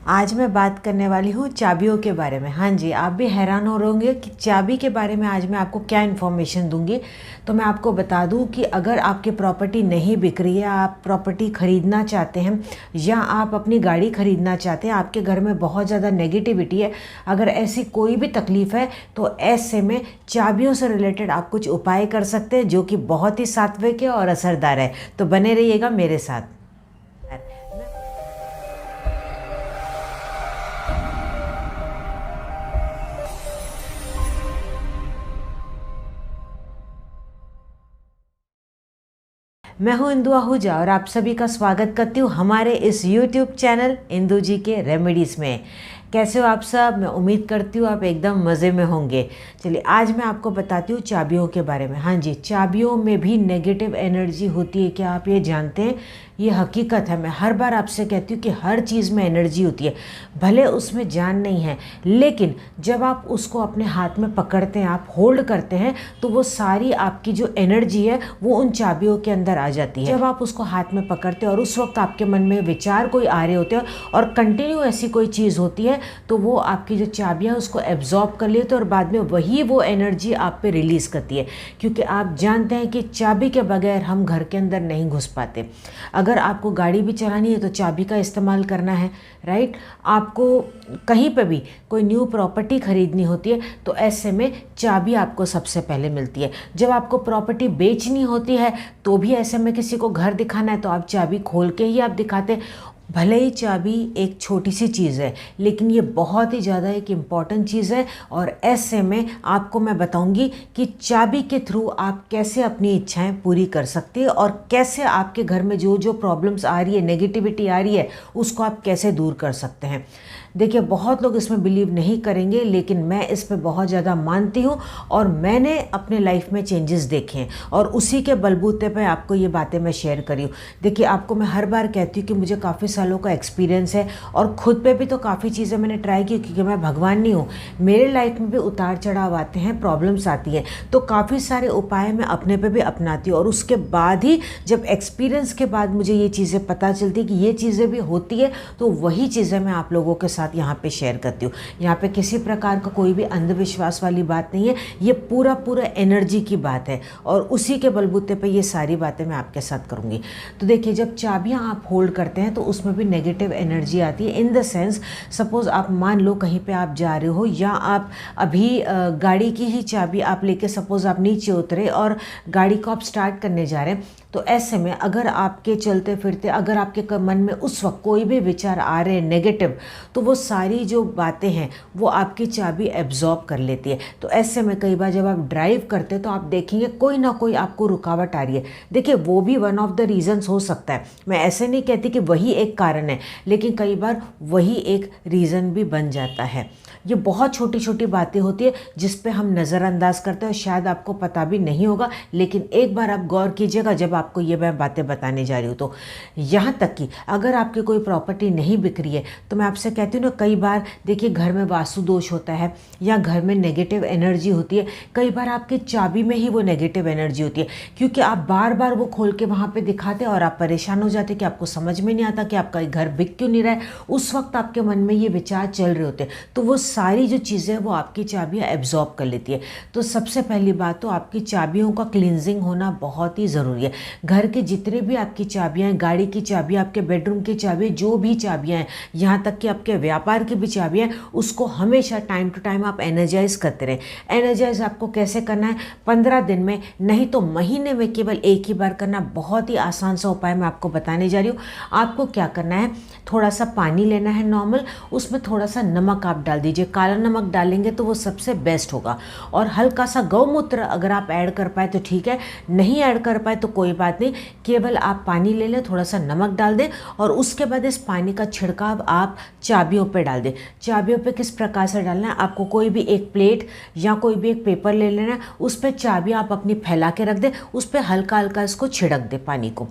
आज मैं बात करने वाली हूँ चाबियों के बारे में। हाँ जी, आप भी हैरान हो रहे होंगे कि चाबी के बारे में आज मैं आपको क्या इन्फॉर्मेशन दूंगी। तो मैं आपको बता दूं कि अगर आपकी प्रॉपर्टी नहीं बिक रही है, आप प्रॉपर्टी ख़रीदना चाहते हैं या आप अपनी गाड़ी ख़रीदना चाहते हैं, आपके घर में बहुत ज़्यादा नेगेटिविटी है, अगर ऐसी कोई भी तकलीफ़ है तो ऐसे में चाबियों से रिलेटेड आप कुछ उपाय कर सकते हैं जो कि बहुत ही सात्विक है और असरदार है। तो बने रहिएगा मेरे साथ। मैं हूं इंदु आहूजा और आप सभी का स्वागत करती हूं हमारे इस YouTube चैनल इंदु जी के रेमेडीज़ में। कैसे हो आप सब? मैं उम्मीद करती हूँ आप एकदम मज़े में होंगे। चलिए आज मैं आपको बताती हूँ चाबियों के बारे में। हाँ जी, चाबियों में भी नेगेटिव एनर्जी होती है, क्या आप ये जानते हैं? ये हकीकत है। मैं हर बार आपसे कहती हूँ कि हर चीज़ में एनर्जी होती है, भले उसमें जान नहीं है, लेकिन जब आप उसको अपने हाथ में पकड़ते हैं, आप होल्ड करते हैं, तो वो सारी आपकी जो एनर्जी है वो उन चाबियों के अंदर आ जाती है। जब आप उसको हाथ में पकड़ते हैं और उस वक्त आपके मन में विचार कोई आ रहे होते हैं और कंटिन्यू ऐसी कोई चीज़ होती है, तो वो आपकी जो चाबियाँ उसको एब्जॉर्ब कर लेते हैं और बाद में वही वो एनर्जी आप पे रिलीज़ करती है। क्योंकि आप जानते हैं कि चाबी के बगैर हम घर के अंदर नहीं घुस पाते। अगर आपको गाड़ी भी चलानी है तो चाबी का इस्तेमाल करना है, राइट। आपको कहीं पे भी कोई न्यू प्रॉपर्टी खरीदनी होती है तो ऐसे में चाबी आपको सबसे पहले मिलती है। जब आपको प्रॉपर्टी बेचनी होती है तो भी ऐसे में किसी को घर दिखाना है तो आप चाबी खोल के ही आप दिखाते। भले ही चाबी एक छोटी सी चीज़ है, लेकिन ये बहुत ही ज़्यादा एक इम्पॉर्टेंट चीज़ है। और ऐसे में आपको मैं बताऊंगी कि चाबी के थ्रू आप कैसे अपनी इच्छाएं पूरी कर सकते हैं और कैसे आपके घर में जो जो प्रॉब्लम्स आ रही है, नेगेटिविटी आ रही है, उसको आप कैसे दूर कर सकते हैं। देखिए, बहुत लोग इसमें बिलीव नहीं करेंगे, लेकिन मैं इस पे बहुत ज़्यादा मानती हूँ और मैंने अपने लाइफ में चेंजेस देखे हैं और उसी के बलबूते पे आपको ये बातें मैं शेयर करी हूँ। देखिए, आपको मैं हर बार कहती हूँ कि मुझे काफ़ी सालों का एक्सपीरियंस है और ख़ुद पे भी तो काफ़ी चीज़ें मैंने ट्राई की, क्योंकि मैं भगवान नहीं हूँ। मेरे लाइफ में भी उतार चढ़ाव आते हैं, प्रॉब्लम्स आती हैं, तो काफ़ी सारे उपाय मैं अपने पे भी अपनाती हूँ और उसके बाद ही जब एक्सपीरियंस के बाद मुझे ये चीज़ें पता चलती कि ये चीज़ें भी होती है, तो वही चीज़ें मैं आप लोगों के साथ यहाँ पे शेयर करती हूँ। यहाँ पे किसी प्रकार का कोई भी अंधविश्वास वाली बात नहीं है, ये पूरा एनर्जी की बात है और उसी के बलबूते पे ये सारी बातें मैं आपके साथ करूँगी। तो देखिए, जब चाबियाँ आप होल्ड करते हैं तो उसमें भी नेगेटिव एनर्जी आती है। इन द सेंस, सपोज आप मान लो कहीं पे आप जा रहे हो या आप अभी गाड़ी की ही चाबी आप लेके सपोज आप नीचे उतरे और गाड़ी को आप स्टार्ट करने जा रहे हैं, तो ऐसे में अगर आपके चलते फिरते अगर आपके मन में उस वक्त कोई भी विचार आ रहे हैं नेगेटिव, तो वो सारी जो बातें हैं वो आपकी चाबी एब्जॉर्ब कर लेती है। तो ऐसे में कई बार जब आप ड्राइव करते हैं तो आप देखेंगे कोई ना कोई आपको रुकावट आ रही है। देखिए, वो भी वन ऑफ द रीजंस हो सकता है। मैं ऐसे नहीं कहती कि वही एक कारण है, लेकिन कई बार वही एक रीज़न भी बन जाता है। ये बहुत छोटी छोटी बातें होती है जिस पे हम नज़रअंदाज करते हैं और शायद आपको पता भी नहीं होगा, लेकिन एक बार आप गौर कीजिएगा जब आपको ये मैं बातें बताने जा रही हूँ। तो यहाँ तक कि अगर आपकी कोई प्रॉपर्टी नहीं बिक रही है तो मैं आपसे कहती हूँ ना, कई बार देखिए घर में वास्तु दोष होता है या घर में नेगेटिव एनर्जी होती है। कई बार आपकी चाबी में ही वो नेगेटिव एनर्जी होती है, क्योंकि आप बार बार वो खोल के वहाँ पे दिखाते हैं और आप परेशान हो जाते कि आपको समझ में नहीं आता कि आपका घर बिक क्यों नहीं रहा है। उस वक्त आपके मन में ये विचार चल रहे होते हैं, तो वो सारी जो चीज़ें हैं वो आपकी चाबियाँ एब्जॉर्ब कर लेती है। तो सबसे पहली बात तो आपकी चाबियों का क्लींजिंग होना बहुत ही ज़रूरी है। घर के जितने भी आपकी चाबियाँ हैं, गाड़ी की चाबियाँ, आपके बेडरूम की चाबियाँ, जो भी चाबियाँ हैं, यहाँ तक कि आपके व्यापार की भी चाबियाँ, उसको हमेशा टाइम टू टाइम आप एनर्जाइज करते रहें। एनर्जाइज आपको कैसे करना है? 15 दिन में, नहीं तो महीने में केवल एक ही बार करना। बहुत ही आसान सा उपाय मैं आपको बताने जा रही हूँ। आपको क्या करना है, थोड़ा सा पानी लेना है नॉर्मल, उसमें थोड़ा सा नमक आप डाल दीजिए। काला नमक डालेंगे तो वो सबसे बेस्ट होगा। और हल्का सा गौमूत्र अगर आप ऐड कर पाए तो ठीक है, नहीं ऐड कर पाए तो कोई बात नहीं, केवल आप पानी ले लें, थोड़ा सा नमक डाल दें और उसके बाद इस पानी का छिड़काव आप चाबियों पे डाल दें। चाबियों पे किस प्रकार से डालना है, आपको कोई भी एक प्लेट या कोई भी एक पेपर ले लेना है, उस पर चाबियाँ आप अपनी फैला के रख दें, उस पर हल्का हल्का इसको छिड़क दें पानी को।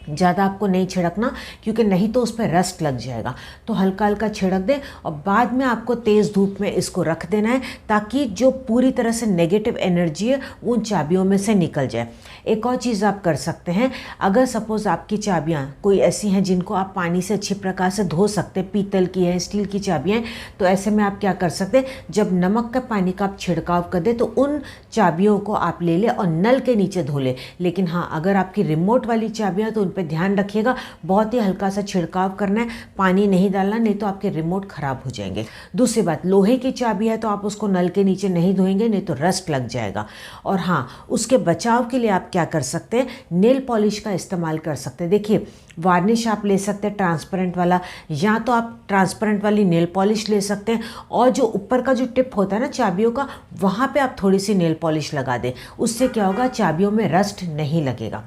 ज़्यादा आपको नहीं छिड़कना, क्योंकि नहीं तो उस पर रस्ट लग जाएगा। तो हल्का हल्का छिड़क दें और बाद में आपको तेज़ धूप में इसको रख देना है, ताकि जो पूरी तरह से नेगेटिव एनर्जी है उन चाबियों में से निकल जाए। एक और चीज़ आप कर सकते हैं, अगर सपोज़ आपकी चाबियाँ कोई ऐसी हैं जिनको आप पानी से अच्छी प्रकार से धो सकते हैं, पीतल की है, स्टील की चाबियाँ हैं, तो ऐसे में आप क्या कर सकते हैं, जब नमक का पानी का आप छिड़काव कर दें तो उन चाबियों को आप ले लें और नल के नीचे धो लें। लेकिन हाँ, अगर आपकी रिमोट वाली चाबियाँ तो उन पर ध्यान रखिएगा, बहुत ही हल्का सा छिड़काव करना है, पानी नहीं डालना, नहीं तो आपके रिमोट खराब हो जाएंगे। दूसरी बात, लोहे की चाबी है तो आप उसको नल के नीचे नहीं धोएंगे, नहीं तो रस्ट लग जाएगा। और हाँ, उसके बचाव के लिए आप क्या कर सकते हैं, नेल पॉलिश का इस्तेमाल कर सकते हैं। देखिए, वार्निश आप ले सकते हैं ट्रांसपेरेंट वाला, या तो आप ट्रांसपेरेंट वाली नेल पॉलिश ले सकते हैं, और जो ऊपर का जो टिप होता है ना चाबियों का, वहाँ पे आप थोड़ी सी नेल पॉलिश लगा दें। उससे क्या होगा, चाबियों में रस्ट नहीं लगेगा।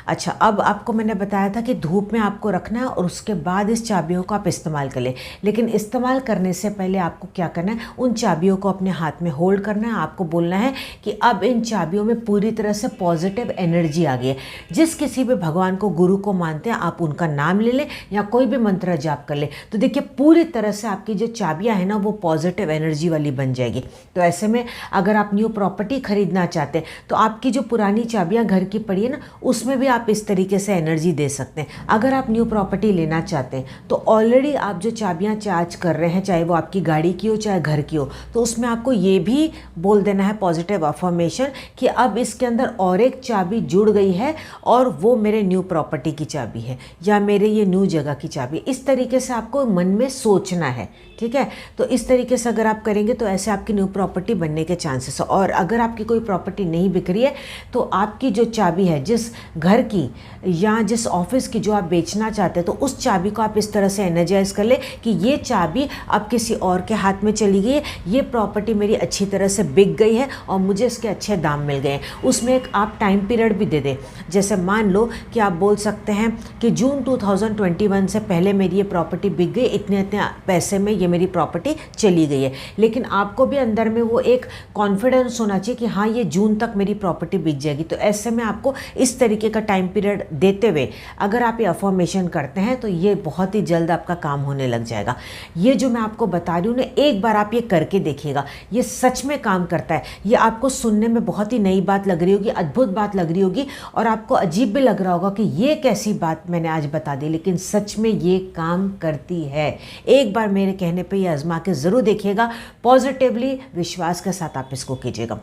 अच्छा, अब आपको मैंने बताया था कि धूप में आपको रखना है और उसके बाद इस चाबियों को आप इस्तेमाल कर लें। लेकिन इस्तेमाल करने से पहले आपको क्या करना है, उन चाबियों को अपने हाथ में होल्ड करना है। आपको बोलना है कि अब इन चाबियों में पूरी तरह से पॉजिटिव एनर्जी आ गई है। जिस किसी भी भगवान को, गुरु को मानते हैं, आप उनका नाम ले लें या कोई भी मंत्र जाप कर लें। तो देखिए, पूरी तरह से आपकी जो चाबियाँ हैं ना, वो पॉजिटिव एनर्जी वाली बन जाएगी। तो ऐसे में अगर आप न्यू प्रॉपर्टी खरीदना चाहते हैं तो आपकी जो पुरानी चाबियाँ घर की पड़ी है ना, उसमें भी आप इस तरीके से एनर्जी दे सकते हैं। अगर आप न्यू प्रॉपर्टी लेना चाहते हैं तो ऑलरेडी आप जो चाबियां चार्ज कर रहे हैं, चाहे वो आपकी गाड़ी की हो चाहे घर की हो, तो उसमें आपको ये भी बोल देना है पॉजिटिव अफर्मेशन कि अब इसके अंदर और एक चाबी जुड़ गई है और वो मेरे न्यू प्रॉपर्टी की चाबी है या मेरे ये न्यू जगह की चाबी। इस तरीके से आपको मन में सोचना है, ठीक है। तो इस तरीके से अगर आप करेंगे तो ऐसे आपकी न्यू प्रॉपर्टी बनने के चांसेस है। और अगर आपकी कोई प्रॉपर्टी नहीं बिक रही है तो आपकी जो चाबी है, जिस घर की या जिस ऑफिस की जो आप बेचना चाहते हैं, तो उस चाबी को आप इस तरह से एनर्जाइज कर ले कि ये चाबी अब किसी और के हाथ में चली गई है, ये प्रॉपर्टी मेरी अच्छी तरह से बिक गई है और मुझे इसके अच्छे दाम मिल गए हैं। उसमें एक आप टाइम पीरियड भी दे दें। जैसे मान लो कि आप बोल सकते हैं कि जून 2021 से पहले मेरी ये प्रॉपर्टी बिक गई, इतने इतने पैसे में ये मेरी प्रॉपर्टी चली गई है। लेकिन आपको भी अंदर में वो एक कॉन्फिडेंस होना चाहिए कि हाँ, ये जून तक मेरी प्रॉपर्टी बिक जाएगी। तो ऐसे में आपको इस तरीके का टाइम पीरियड देते हुए अगर आप ये अफर्मेशन करते हैं तो ये बहुत ही जल्द आपका काम होने लग जाएगा। ये जो मैं आपको बता रही हूँ ना, एक बार आप ये करके देखिएगा, ये सच में काम करता है। ये आपको सुनने में बहुत ही नई बात लग रही होगी, अद्भुत बात लग रही होगी और आपको अजीब भी लग रहा होगा कि ये कैसी बात मैंने आज बता दी, लेकिन सच में ये काम करती है। एक बार मेरे कहने पे ये आजमा के ज़रूर देखिएगा, पॉजिटिवली विश्वास के साथ आप इसको कीजिएगा।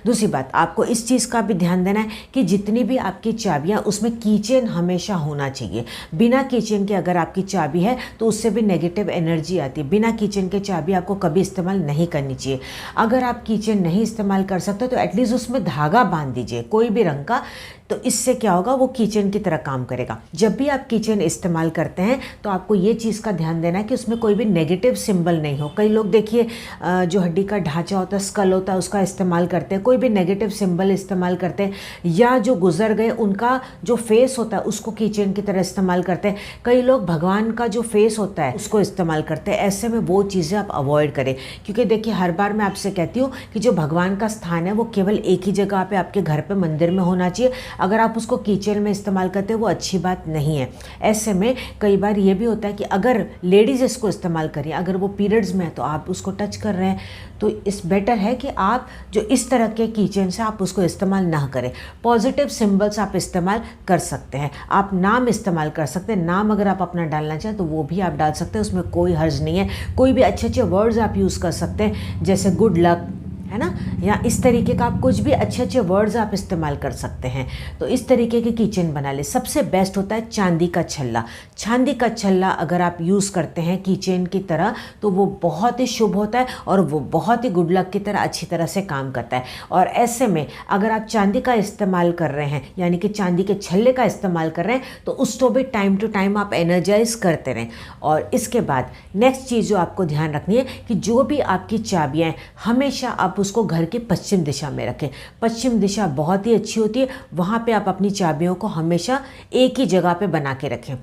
दूसरी बात, आपको इस चीज़ का भी ध्यान देना है कि जितनी भी आपकी चाबियाँ, उसमें कीचेन हमेशा होना चाहिए। बिना कीचेन के अगर आपकी चाबी है तो उससे भी नेगेटिव एनर्जी आती है। बिना कीचेन के चाबी आपको कभी इस्तेमाल नहीं करनी चाहिए। अगर आप कीचेन नहीं इस्तेमाल कर सकते तो एटलीस्ट उसमें धागा बांध दीजिए कोई भी रंग का, तो इससे क्या होगा, वो किचन की तरह काम करेगा। जब भी आप किचन इस्तेमाल करते हैं तो आपको ये चीज़ का ध्यान देना है कि उसमें कोई भी नेगेटिव सिंबल नहीं हो। कई लोग देखिए जो हड्डी का ढांचा होता है, स्कल होता है, उसका इस्तेमाल करते हैं, कोई भी नेगेटिव सिंबल इस्तेमाल करते हैं, या जो गुजर गए उनका जो फेस होता है उसको किचन की तरह इस्तेमाल करते हैं। कई लोग भगवान का जो फेस होता है उसको इस्तेमाल करते हैं। ऐसे में वो चीज़ें आप अवॉइड करें, क्योंकि देखिए हर बार मैं आपसे कहती हूँ कि जो भगवान का स्थान है वो केवल एक ही जगह पे आपके घर पे मंदिर में होना चाहिए। अगर आप उसको किचन में इस्तेमाल करते हैं वो अच्छी बात नहीं है। ऐसे में कई बार ये भी होता है कि अगर लेडीज़ इसको इस्तेमाल करें, अगर वो पीरियड्स में है तो आप उसको टच कर रहे हैं, तो इस बेटर है कि आप जो इस तरह के किचन से आप उसको इस्तेमाल ना करें। पॉजिटिव सिंबल्स आप इस्तेमाल कर सकते हैं, आप नाम इस्तेमाल कर सकते हैं। नाम अगर आप अपना डालना चाहें तो वो भी आप डाल सकते हैं, उसमें कोई हर्ज नहीं है। कोई भी अच्छे अच्छे वर्ड्स आप यूज़ कर सकते हैं, जैसे गुड लक, है ना, या इस तरीके का आप कुछ भी अच्छे अच्छे वर्ड्स आप इस्तेमाल कर सकते हैं। तो इस तरीके की किचन बना ले। सबसे बेस्ट होता है चांदी का छल्ला। चांदी का छल्ला अगर आप यूज़ करते हैं किचन की तरह तो वो बहुत ही शुभ होता है और वो बहुत ही गुड लक की तरह अच्छी तरह से काम करता है। और ऐसे में अगर आप चांदी का इस्तेमाल कर रहे हैं, यानी कि चांदी के छल्ले का इस्तेमाल कर रहे हैं, तो उसको भी टाइम टू टाइम आप एनर्जाइज करते रहें। और इसके बाद नेक्स्ट चीज़ जो आपको ध्यान रखनी है कि जो भी आपकी चाबियाँ हमेशा आप उसको घर की पश्चिम दिशा में रखें। पश्चिम दिशा बहुत ही अच्छी होती है, वहाँ पे आप अपनी चाबियों को हमेशा एक ही जगह पे बना के रखें।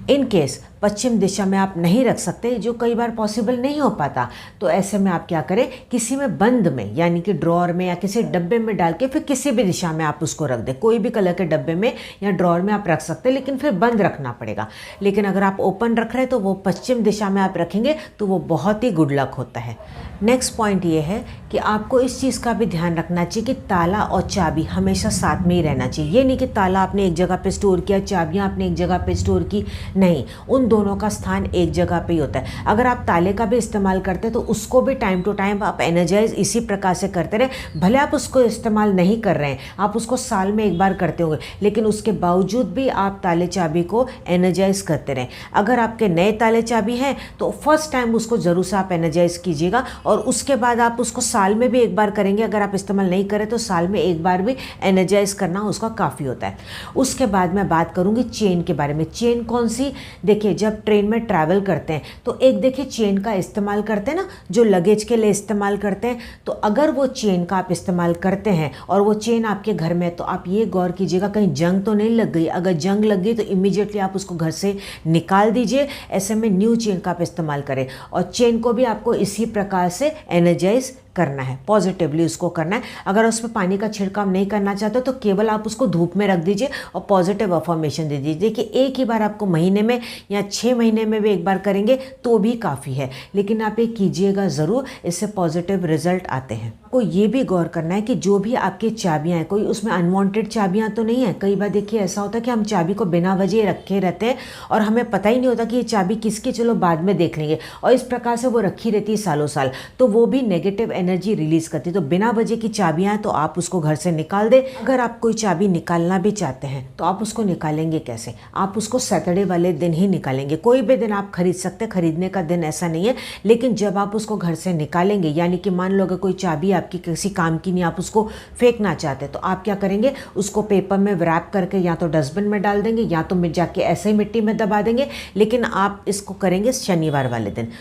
इन केस पश्चिम दिशा में आप नहीं रख सकते, जो कई बार पॉसिबल नहीं हो पाता, तो ऐसे में आप क्या करें, किसी में बंद में यानी कि ड्रॉअर में या किसी डब्बे में डाल के फिर किसी भी दिशा में आप उसको रख दें। कोई भी कलर के डब्बे में या ड्रॉअर में आप रख सकते हैं, लेकिन फिर बंद रखना पड़ेगा। लेकिन अगर आप ओपन रख रहे हैं तो वो पश्चिम दिशा में आप रखेंगे तो वो बहुत ही गुड लक होता है। नेक्स्ट पॉइंट ये है कि आपको इस चीज़ का भी ध्यान रखना चाहिए कि ताला और चाबी हमेशा साथ में ही रहना चाहिए। ये नहीं कि ताला आपने एक जगह पे स्टोर किया, चाबियाँ आपने एक जगह पे स्टोर की, नहीं, उन दोनों का स्थान एक जगह पे ही होता है। अगर आप ताले का भी इस्तेमाल करते हैं तो उसको भी टाइम टू टाइम आप एनर्जाइज इसी प्रकार से करते रहे। भले आप उसको इस्तेमाल नहीं कर रहे हैं, आप उसको साल में एक बार करते होंगे, लेकिन उसके बावजूद भी आप ताले चाबी को एनर्जाइज करते रहें। अगर आपके नए ताले चाबी हैं तो फर्स्ट टाइम उसको ज़रूर से आप एनर्जाइज कीजिएगा, और उसके बाद आप उसको साल में भी एक बार करेंगे। अगर आप इस्तेमाल नहीं करें तो साल में एक बार भी एनर्जाइज करना उसका काफ़ी होता है। उसके बाद मैं बात करूँगी चेन के बारे में। चेन कौन सी? देखिए, जब ट्रेन में ट्रैवल करते हैं तो एक देखिए चेन का इस्तेमाल करते हैं ना, जो लगेज के लिए इस्तेमाल करते हैं। तो अगर वो चेन का आप इस्तेमाल करते हैं और वो चेन आपके घर में है तो आप ये गौर कीजिएगा कहीं जंग तो नहीं लग गई। अगर जंग लग गई तो इमीडिएटली आप उसको घर से निकाल दीजिए। ऐसे में न्यू चेन का आप इस्तेमाल करें, और चेन को भी आपको इसी प्रकार से एनर्जाइज करना है, पॉजिटिवली उसको करना है। अगर उसमें पानी का छिड़काव नहीं करना चाहते तो केवल आप उसको धूप में रख दीजिए और पॉजिटिव अफर्मेशन दे दीजिए। देखिए, एक ही बार आपको महीने में या 6 महीने में भी एक बार करेंगे तो भी काफ़ी है, लेकिन आप ये कीजिएगा ज़रूर, इससे पॉजिटिव रिजल्ट आते हैं। को ये भी गौर करना है कि जो भी आपकी चाबियाँ हैं, कोई उसमें अनवांटेड चाबियाँ तो नहीं है। कई बार देखिए ऐसा होता है कि हम चाबी को बिना वजह रखे रहते हैं और हमें पता ही नहीं होता कि ये चाबी किसकी, चलो बाद में देख लेंगे, और इस प्रकार से वो रखी रहती है सालों साल, तो वो भी नेगेटिव एनर्जी रिलीज करती है। तो बिना वजह की चाबियाँ हैं तो आप उसको घर से निकाल दें। अगर आप कोई चाबी निकालना भी चाहते हैं तो आप उसको निकालेंगे कैसे? आप उसको सैटरडे वाले दिन ही निकालेंगे। कोई भी दिन आप खरीद सकते हैं, खरीदने का दिन ऐसा नहीं है, लेकिन जब आप उसको घर से निकालेंगे, यानी कि मान लो अगर कोई चाबी आपकी किसी काम की नहीं, आप उसको फेंकना चाहते हैं, तो आप क्या करेंगे, उसको पेपर में रैप करके या तो डस्टबिन में डाल देंगे या तो जाके ऐसे ही मिट्टी में दबा देंगे। लेकिन आप इसको करेंगे शनिवार वाले दिन।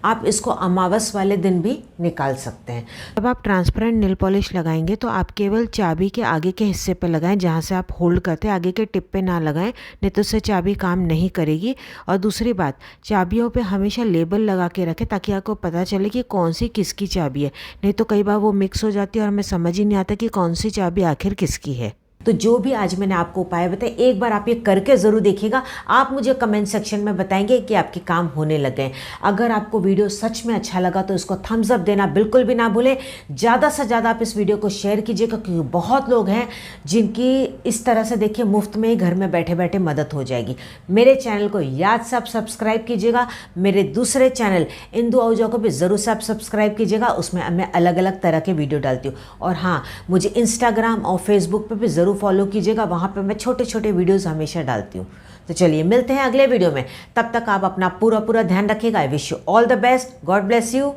आप इसको अमावस वाले दिन भी निकाल सकते हैं। जब आप ट्रांसपेरेंट नेल पॉलिश लगाएंगे तो आप केवल चाबी के आगे के हिस्से पर लगाएं, जहाँ से आप होल्ड करते हैं, आगे के टिप पे ना लगाएं, नहीं तो उससे चाबी काम नहीं करेगी। और दूसरी बात, चाबियों पे हमेशा लेबल लगा के रखें ताकि आपको पता चले कि कौन सी किसकी चाबी है, नहीं तो कई बार वो मिक्स हो जाती है और हमें समझ ही नहीं आता कि कौन सी चाबी आखिर किसकी है। तो जो भी आज मैंने आपको उपाय बताए, एक बार आप ये करके ज़रूर देखिएगा। आप मुझे कमेंट सेक्शन में बताएंगे कि आपके काम होने लगे हैं। अगर आपको वीडियो सच में अच्छा लगा तो इसको थम्स अप देना बिल्कुल भी ना भूलें। ज़्यादा से ज़्यादा आप इस वीडियो को शेयर कीजिएगा, क्योंकि बहुत लोग हैं जिनकी इस तरह से देखिए मुफ्त में ही घर में बैठे बैठे मदद हो जाएगी। मेरे चैनल को याद से आप सब्सक्राइब कीजिएगा। मेरे दूसरे चैनल इंदु आहूजा को भी ज़रूर से आप सब्सक्राइब कीजिएगा, उसमें मैं अलग अलग तरह के वीडियो डालती हूँ। और हाँ, मुझे इंस्टाग्राम और फेसबुक पर भी ज़रूर फॉलो कीजिएगा, वहाँ पे मैं छोटे छोटे वीडियोस हमेशा डालती हूँ। तो चलिए मिलते हैं अगले वीडियो में, तब तक आप अपना पूरा ध्यान रखिएगा। I wish you all the best. God bless you.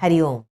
Hari Om.